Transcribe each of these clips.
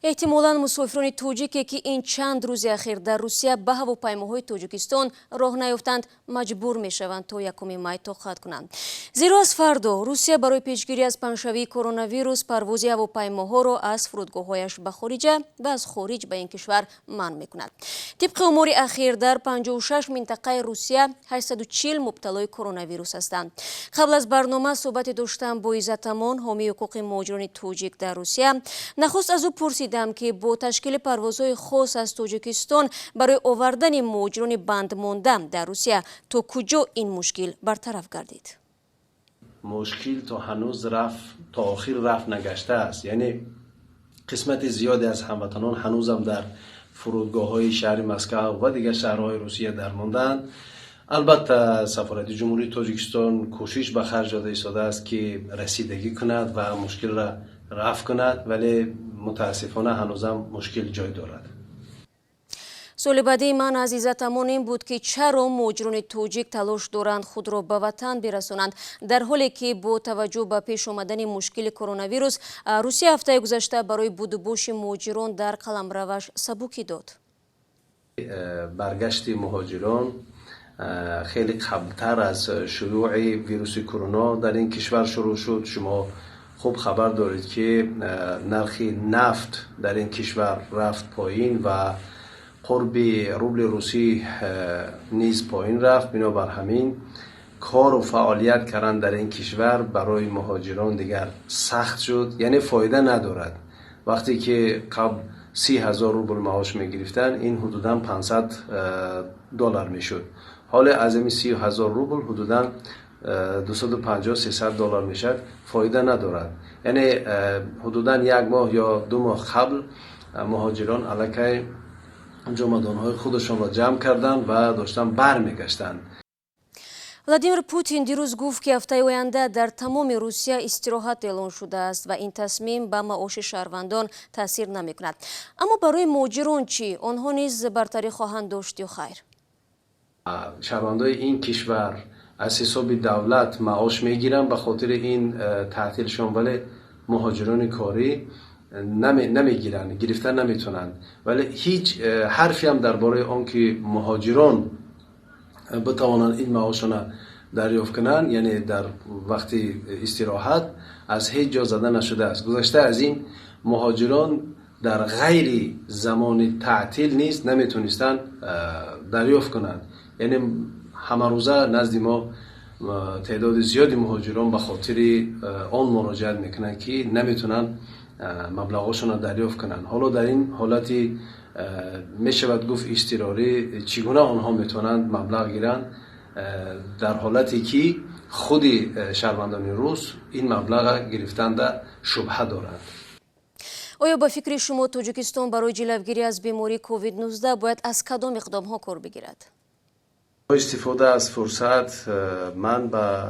احتمالان مصافیرانی توجیکه که این چند روز اخیر در روسیه به ҳавопаймоҳои توجیکستان راه نیافتند مجبور میشوند تا 1 مای тоқат کنند. زیرا از فردو روسیه برای پشگیری از پاهنشوایی کوروناویروس پروازی ҳавопаймоҳоро از فرودگاه‌هایش به خاریجه و از خارج به این کشور منع میکند. طبق امور اخیر در 56 منطقه روسیه 840 مبتلای کوروناویروس هستند. قبل از برنامه صحبت داشتم با ایززات امون حامی حقوق مهاجران توجیک در روسیه. نخست از او پرسیدم که با تشکیل پروازهای خاص از تاجیکستان برای آوردن مهاجران بند مانده در روسیه تا کجا این مشکل برطرف گردید؟ مشکل تا هنوز تا آخر رفت نگشته است. یعنی قسمت زیادی از هموطنان هنوزم در فرودگاه‌های شهر مسکو و دیگر شهرهای روسیه در ماندند. البته سفارت جمهوری تاجیکستان کوشش به خرج داده ایستاده است که رسیدگی کند و مشکل را رفع کند، ولی متاسفانه هنوزم مشکل جای دارد. سوال بعدی من از ایززات امون این بود که چرا مهاجران توجیک تلاش دارند خود را به وطن برسانند در حالی که با توجه به پیش آمدن مشکل کوروناویروس روسیه هفته گذشته برای بود و باش مهاجران در قلمروش سبکی داد. برگشت مهاجران خیلی قبلتر از شیوع ویروس کرونا در این کشور شروع شد. شما خوب خبر دارید که نرخ نفت در این کشور رفت پایین و قرب روبل روسی نیز پایین رفت. بنابر همین کار و فعالیت کردن در این کشور برای مهاجران دیگر سخت شد، یعنی فایده ندارد. وقتی که قبل 30,000 روبل معاش می گرفتن این حدوداً 500 دلار می شد. حالا از این 30,000 روبل حدوداً 250-300 دلار می شد. فایده ندارد. یعنی حدوداً 1 ماه یا 2 ماه قبل مهاجران علیه جامدانهای خودشان را جمع کردند و داشتن برمیگشتند. ولادیمیر پوتین دیروز گفت که هفته آینده در تمام روسیه استراحت اعلان شده است و این تصمیم به معاش شهروندان تاثیر نمی کند. اما برای مهاجران چی؟ آنها نیز برتری خواهند داشت یا خیر؟ شهروندان این کشور از حساب دولت معاش میگیرن به خاطر این تعطیلشون، ولی مهاجران کاری نمیگیرن، گرفتن نمیتونن. ولی هیچ حرفی هم درباره آن که مهاجران بتوانند این معاشونه دریافت کنند، یعنی در وقت استراحت، از هیچ جا زده نشده است. گذشته از این مهاجران در غیر زمان تعطیل نیز نمیتونستن دریافت کنند. یعنی همه روزه نزد ما تعداد زیادی مهاجران به خاطر آن مراجعت میکنن که نمیتونن مبلغاشون را دریافت کنن. حالا در این حالتی میشود گفت اضطراری چگونه آنها میتونند مبلغ گیرن، در حالتی که خود شهروندان روس این مبلغ گرفتند شبهه دارند. آیا با فکر شما تاجیکستان برای جلوگیری از بیماری کووید 19 باید از کدام اقدام ها کار بگیرد؟ با استفاده از فرصت من به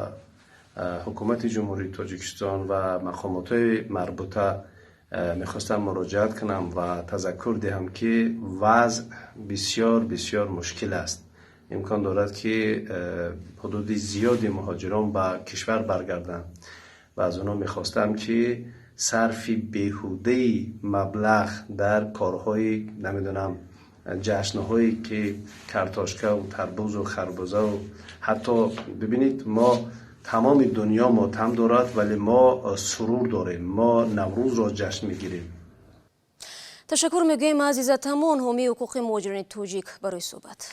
حکومت جمهوری تاجیکستان و مقامات مربوطه میخواستم مراجعت کنم و تذکر دهم که وضع بسیار بسیار مشکل است. امکان دارد که حدود زیادی مهاجران به کشور برگردند و از اونا میخواستم که صرف بیهوده مبلغ در کارهای نمیدونم جشنهایی که کارتاشکه و تربوز و خربوزه و حتی ببینید ما تمام دنیا ماتم دارد ولی ما سرور داریم، ما نوروز را جشن میگیریم. تشکر میگویم از ایززات امون حامی حقوق مهاجران توجیک برای صحبت.